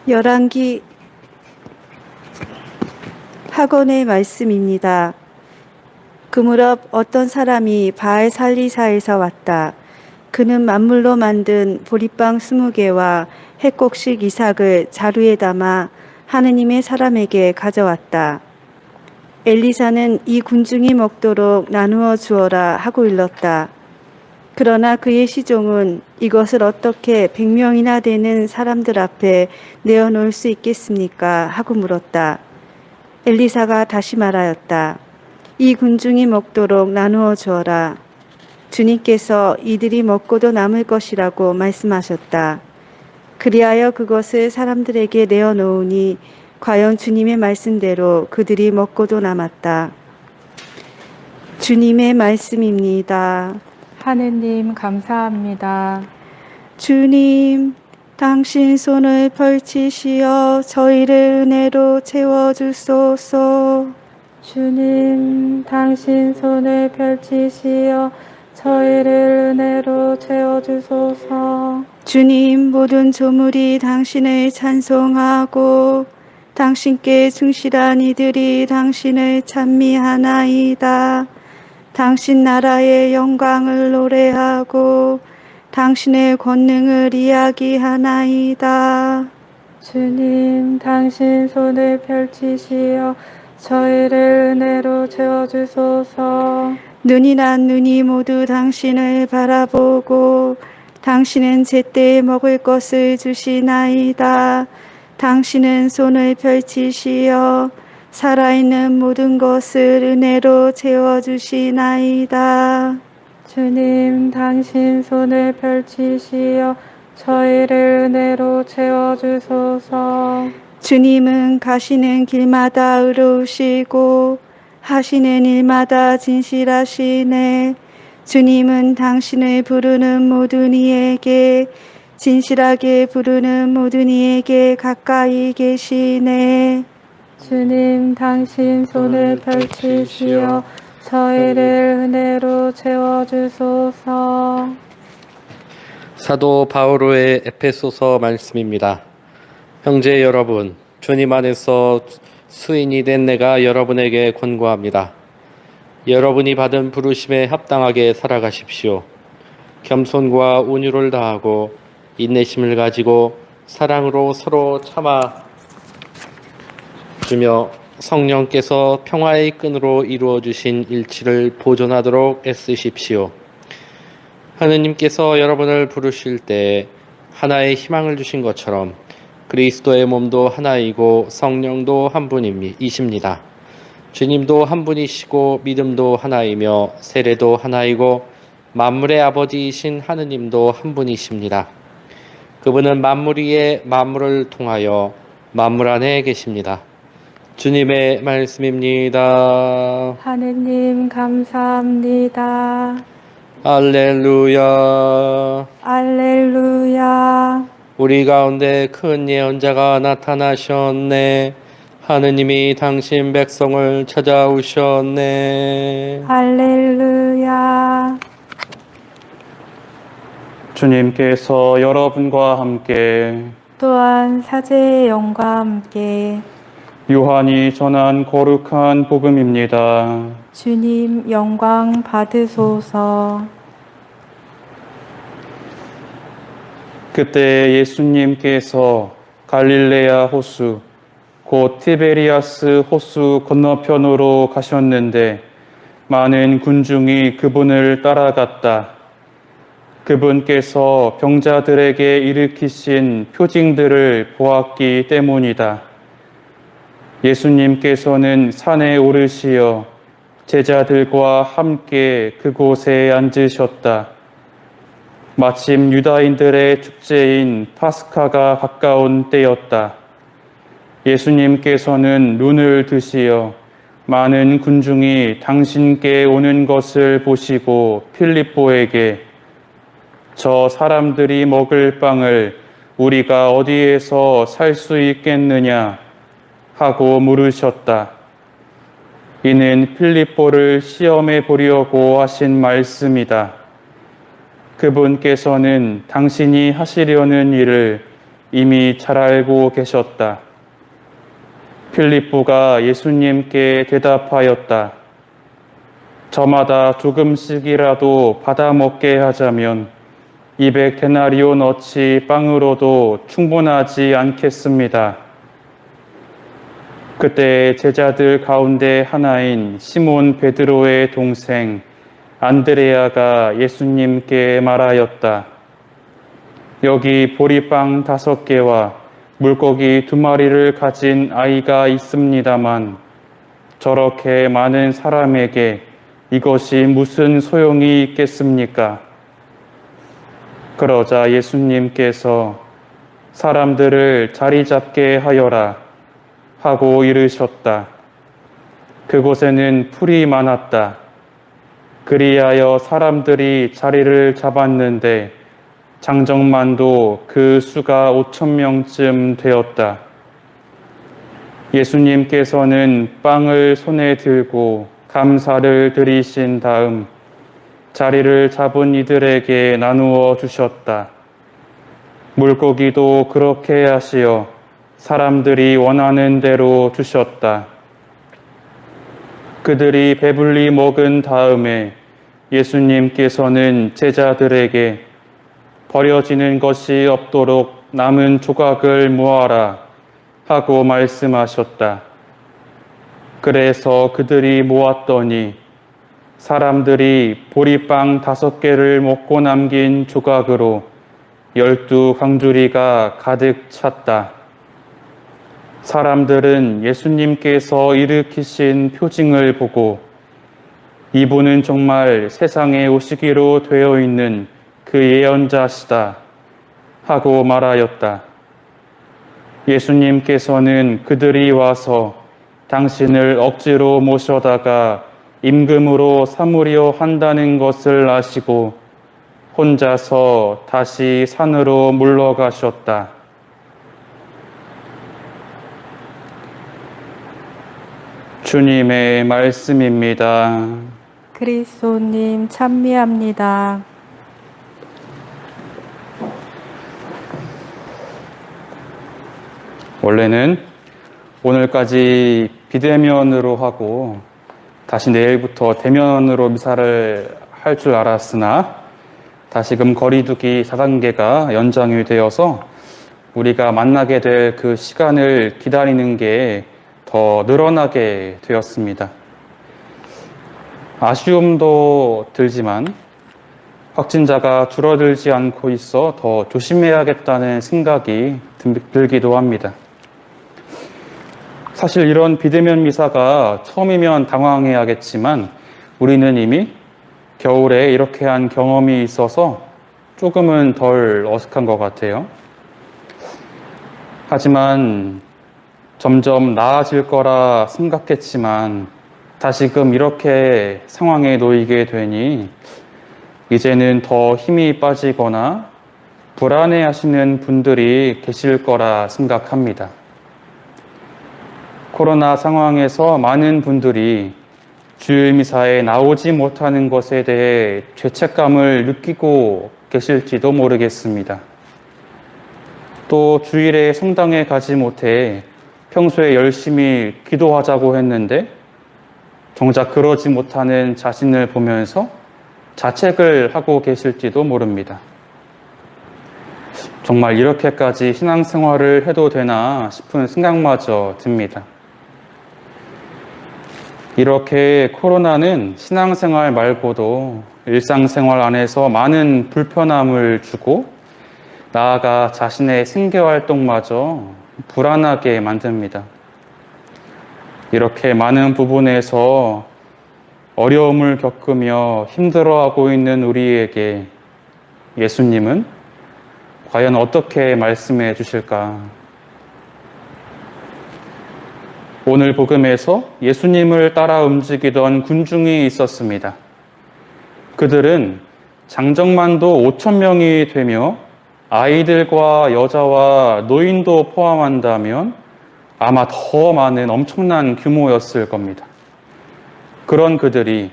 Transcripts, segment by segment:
열왕기 학원의 말씀입니다. 그 무렵 어떤 사람이 바알 살리사에서 왔다. 그는 만물로 만든 보리빵 20개와 핵곡식 이삭을 자루에 담아 하느님의 사람에게 가져왔다. 엘리사는 이 군중이 먹도록 나누어 주어라 하고 일렀다. 그러나 그의 시종은 이것을 어떻게 100명이나 되는 사람들 앞에 내어놓을 수 있겠습니까? 하고 물었다. 엘리사가 다시 말하였다. 이 군중이 먹도록 나누어 주어라. 주님께서 이들이 먹고도 남을 것이라고 말씀하셨다. 그리하여 그것을 사람들에게 내어놓으니 과연 주님의 말씀대로 그들이 먹고도 남았다. 주님의 말씀입니다. 하느님 감사합니다. 주님, 당신 손을 펼치시어 저희를 은혜로 채워주소서. 주님, 당신 손을 펼치시어 저희를 은혜로 채워주소서. 주님, 모든 조물이 당신을 찬송하고 당신께 충실한 이들이 당신을 찬미하나이다. 당신 나라의 영광을 노래하고 당신의 권능을 이야기하나이다. 주님, 당신 손을 펼치시어 저희를 은혜로 채워주소서. 눈이 난 눈이 모두 당신을 바라보고 당신은 제때에 먹을 것을 주시나이다. 당신은 손을 펼치시어 살아있는 모든 것을 은혜로 채워주시나이다. 주님, 당신 손을 펼치시어 저희를 은혜로 채워주소서. 주님은 가시는 길마다 의로우시고 하시는 일마다 진실하시네. 주님은 당신을 부르는 모든 이에게 진실하게 부르는 모든 이에게 가까이 계시네. 주님, 당신 손을 펼치시어 저희를 은혜로 채워주소서. 사도 바오로의 에페소서 말씀입니다. 형제 여러분, 주님 안에서 수인이 된 내가 여러분에게 권고합니다. 여러분이 받은 부르심에 합당하게 살아가십시오. 겸손과 온유를 다하고 인내심을 가지고 사랑으로 서로 참아 주며 성령께서 평화의 끈으로 이루어 주신 일치를 보존하도록 애쓰십시오. 하느님께서 여러분을 부르실 때 하나의 희망을 주신 것처럼 그리스도의 몸도 하나이고 성령도 한 분이십니다. 주님도 한 분이시고 믿음도 하나이며 세례도 하나이고 만물의 아버지이신 하느님도 한 분이십니다. 그분은 만물 위에 만물을 통하여 만물 안에 계십니다. 주님의 말씀입니다. 하느님 감사합니다. 할렐루야. 알렐루야. 우리 가운데 큰 예언자가 나타나셨네. 하느님이 당신 백성을 찾아오셨네. 할렐루야. 주님께서 여러분과 함께 또한 사제의 영과 함께 요한이 전한 거룩한 복음입니다. 주님 영광 받으소서. 그때 예수님께서 갈릴레아 호수 곧 티베리아스 호수 건너편으로 가셨는데 많은 군중이 그분을 따라갔다. 그분께서 병자들에게 일으키신 표징들을 보았기 때문이다. 예수님께서는 산에 오르시어 제자들과 함께 그곳에 앉으셨다. 마침 유다인들의 축제인 파스카가 가까운 때였다. 예수님께서는 눈을 드시어 많은 군중이 당신께 오는 것을 보시고 필립보에게 저 사람들이 먹을 빵을 우리가 어디에서 살 수 있겠느냐 하고 물으셨다. 이는 필립보를 시험해 보려고 하신 말씀이다. 그분께서는 당신이 하시려는 일을 이미 잘 알고 계셨다. 필립보가 예수님께 대답하였다. 저마다 조금씩이라도 받아먹게 하자면 200데나리온어치 빵으로도 충분하지 않겠습니다. 그때 제자들 가운데 하나인 시몬 베드로의 동생 안드레아가 예수님께 말하였다. 여기 보리빵 5개와 물고기 2마리를 가진 아이가 있습니다만 저렇게 많은 사람에게 이것이 무슨 소용이 있겠습니까? 그러자 예수님께서 사람들을 자리 잡게 하여라 하고 이르셨다. 그곳에는 풀이 많았다. 그리하여 사람들이 자리를 잡았는데 장정만도 그 수가 5,000명쯤 되었다. 예수님께서는 빵을 손에 들고 감사를 드리신 다음 자리를 잡은 이들에게 나누어 주셨다. 물고기도 그렇게 하시어 사람들이 원하는 대로 주셨다. 그들이 배불리 먹은 다음에 예수님께서는 제자들에게 버려지는 것이 없도록 남은 조각을 모아라 하고 말씀하셨다. 그래서 그들이 모았더니 사람들이 보리빵 5개를 먹고 남긴 조각으로 12광주리가 가득 찼다. 사람들은 예수님께서 일으키신 표징을 보고 이분은 정말 세상에 오시기로 되어 있는 그 예언자시다 하고 말하였다. 예수님께서는 그들이 와서 당신을 억지로 모셔다가 임금으로 삼으려 한다는 것을 아시고 혼자서 다시 산으로 물러가셨다. 주님의 말씀입니다. 그리스도님 찬미합니다. 원래는 오늘까지 비대면으로 하고 다시 내일부터 대면으로 미사를 할 줄 알았으나 다시금 거리두기 4단계가 연장이 되어서 우리가 만나게 될 그 시간을 기다리는 게 더 늘어나게 되었습니다. 아쉬움도 들지만 확진자가 줄어들지 않고 있어 더 조심해야겠다는 생각이 들기도 합니다. 사실 이런 비대면 미사가 처음이면 당황해야겠지만 우리는 이미 겨울에 이렇게 한 경험이 있어서 조금은 덜 어색한 것 같아요. 하지만 점점 나아질 거라 생각했지만 다시금 이렇게 상황에 놓이게 되니 이제는 더 힘이 빠지거나 불안해하시는 분들이 계실 거라 생각합니다. 코로나 상황에서 많은 분들이 주일 미사에 나오지 못하는 것에 대해 죄책감을 느끼고 계실지도 모르겠습니다. 또 주일에 성당에 가지 못해 평소에 열심히 기도하자고 했는데 정작 그러지 못하는 자신을 보면서 자책을 하고 계실지도 모릅니다. 정말 이렇게까지 신앙생활을 해도 되나 싶은 생각마저 듭니다. 이렇게 코로나는 신앙생활 말고도 일상생활 안에서 많은 불편함을 주고 나아가 자신의 생계활동마저 불안하게 만듭니다. 이렇게 많은 부분에서 어려움을 겪으며 힘들어하고 있는 우리에게 예수님은 과연 어떻게 말씀해 주실까? 오늘 복음에서 예수님을 따라 움직이던 군중이 있었습니다. 그들은 장정만도 5,000명이 되며 아이들과 여자와 노인도 포함한다면 아마 더 많은 엄청난 규모였을 겁니다. 그런 그들이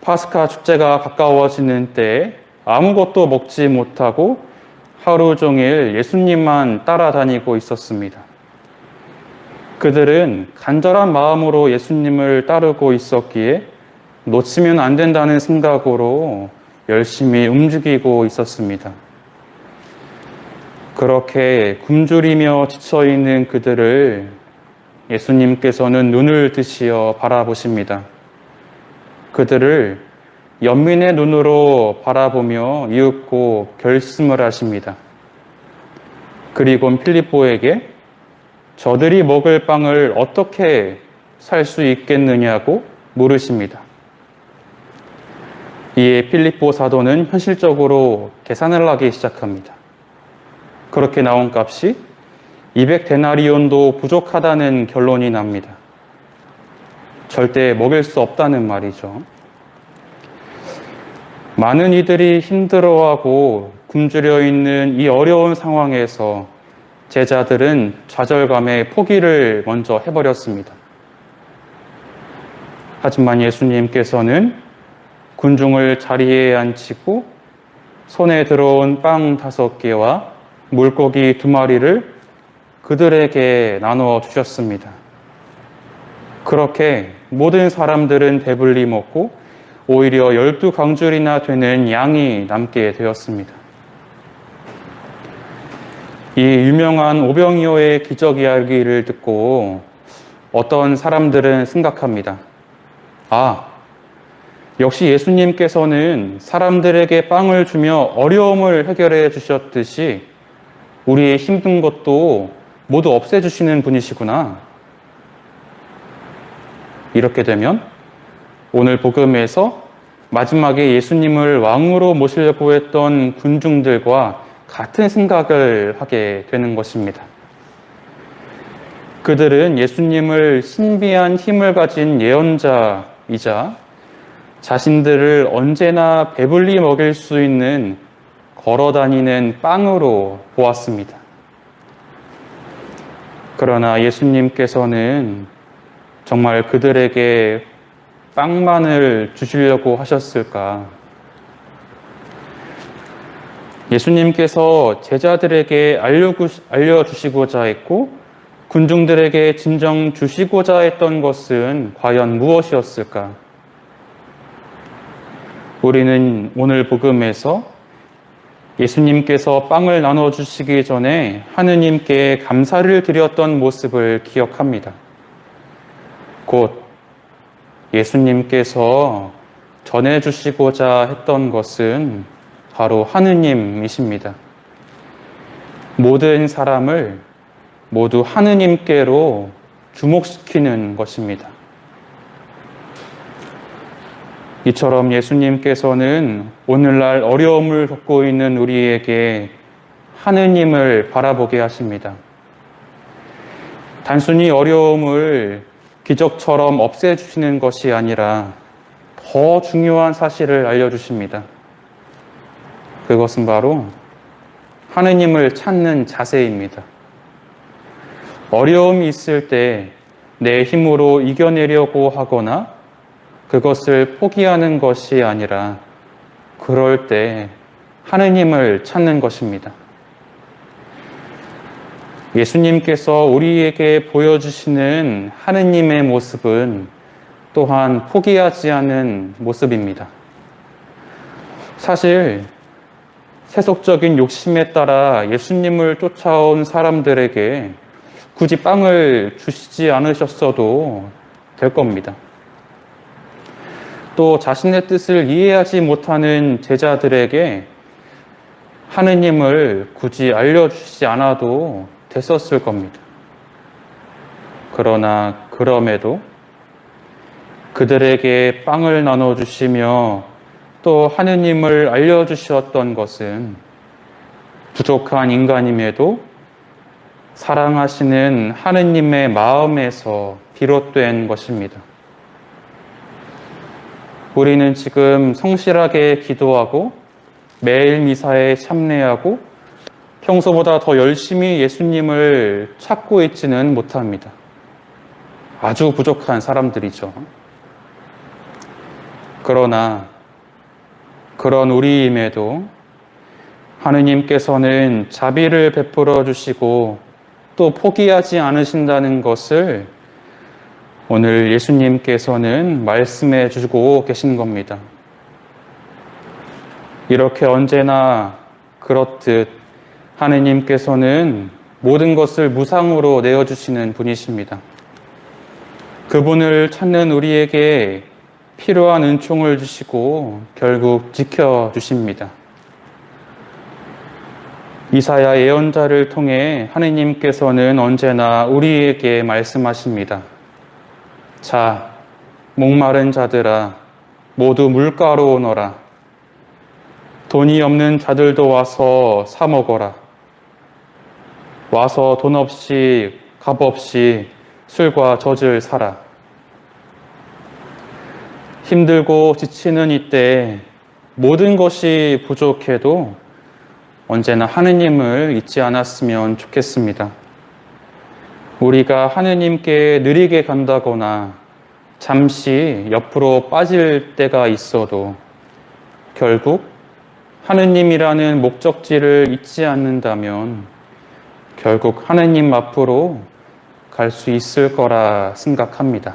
파스카 축제가 가까워지는 때에 아무것도 먹지 못하고 하루 종일 예수님만 따라다니고 있었습니다. 그들은 간절한 마음으로 예수님을 따르고 있었기에 놓치면 안 된다는 생각으로 열심히 움직이고 있었습니다. 그렇게 굶주리며 지쳐있는 그들을 예수님께서는 눈을 드시어 바라보십니다. 그들을 연민의 눈으로 바라보며 이윽고 결심을 하십니다. 그리고 필립보에게 저들이 먹을 빵을 어떻게 살 수 있겠느냐고 물으십니다. 이에 필립보 사도는 현실적으로 계산을 하기 시작합니다. 그렇게 나온 값이 200데나리온도 부족하다는 결론이 납니다. 절대 먹일 수 없다는 말이죠. 많은 이들이 힘들어하고 굶주려 있는 이 어려운 상황에서 제자들은 좌절감에 포기를 먼저 해버렸습니다. 하지만 예수님께서는 군중을 자리에 앉히고 손에 들어온 빵 5개와 물고기 2마리를 그들에게 나누어 주셨습니다. 그렇게 모든 사람들은 배불리 먹고 오히려 12강줄이나 되는 양이 남게 되었습니다. 이 유명한 오병이어의 기적 이야기를 듣고 어떤 사람들은 생각합니다. 역시 예수님께서는 사람들에게 빵을 주며 어려움을 해결해 주셨듯이 우리의 힘든 것도 모두 없애주시는 분이시구나. 이렇게 되면 오늘 복음에서 마지막에 예수님을 왕으로 모시려고 했던 군중들과 같은 생각을 하게 되는 것입니다. 그들은 예수님을 신비한 힘을 가진 예언자이자 자신들을 언제나 배불리 먹일 수 있는 걸어다니는 빵으로 보았습니다. 그러나 예수님께서는 정말 그들에게 빵만을 주시려고 하셨을까? 예수님께서 제자들에게 알려주시고자 했고 군중들에게 진정 주시고자 했던 것은 과연 무엇이었을까? 우리는 오늘 복음에서 예수님께서 빵을 나눠주시기 전에 하느님께 감사를 드렸던 모습을 기억합니다. 곧 예수님께서 전해주시고자 했던 것은 바로 하느님이십니다. 모든 사람을 모두 하느님께로 주목시키는 것입니다. 이처럼 예수님께서는 오늘날 어려움을 겪고 있는 우리에게 하느님을 바라보게 하십니다. 단순히 어려움을 기적처럼 없애주시는 것이 아니라 더 중요한 사실을 알려주십니다. 그것은 바로 하느님을 찾는 자세입니다. 어려움이 있을 때 내 힘으로 이겨내려고 하거나 그것을 포기하는 것이 아니라 그럴 때 하느님을 찾는 것입니다. 예수님께서 우리에게 보여주시는 하느님의 모습은 또한 포기하지 않은 모습입니다. 사실 세속적인 욕심에 따라 예수님을 쫓아온 사람들에게 굳이 빵을 주시지 않으셨어도 될 겁니다. 또 자신의 뜻을 이해하지 못하는 제자들에게 하느님을 굳이 알려주시지 않아도 됐었을 겁니다. 그러나 그럼에도 그들에게 빵을 나눠주시며 또 하느님을 알려주셨던 것은 부족한 인간임에도 사랑하시는 하느님의 마음에서 비롯된 것입니다. 우리는 지금 성실하게 기도하고 매일 미사에 참례하고 평소보다 더 열심히 예수님을 찾고 있지는 못합니다. 아주 부족한 사람들이죠. 그러나 그런 우리임에도 하느님께서는 자비를 베풀어 주시고 또 포기하지 않으신다는 것을 오늘 예수님께서는 말씀해 주고 계신 겁니다. 이렇게 언제나 그렇듯 하느님께서는 모든 것을 무상으로 내어주시는 분이십니다. 그분을 찾는 우리에게 필요한 은총을 주시고 결국 지켜주십니다. 이사야 예언자를 통해 하느님께서는 언제나 우리에게 말씀하십니다. 자, 목마른 자들아, 모두 물가로 오너라. 돈이 없는 자들도 와서 사 먹어라. 와서 돈 없이 값 없이 술과 젖을 사라. 힘들고 지치는 이때 모든 것이 부족해도 언제나 하느님을 잊지 않았으면 좋겠습니다. 우리가 하느님께 느리게 간다거나 잠시 옆으로 빠질 때가 있어도 결국 하느님이라는 목적지를 잊지 않는다면 결국 하느님 앞으로 갈 수 있을 거라 생각합니다.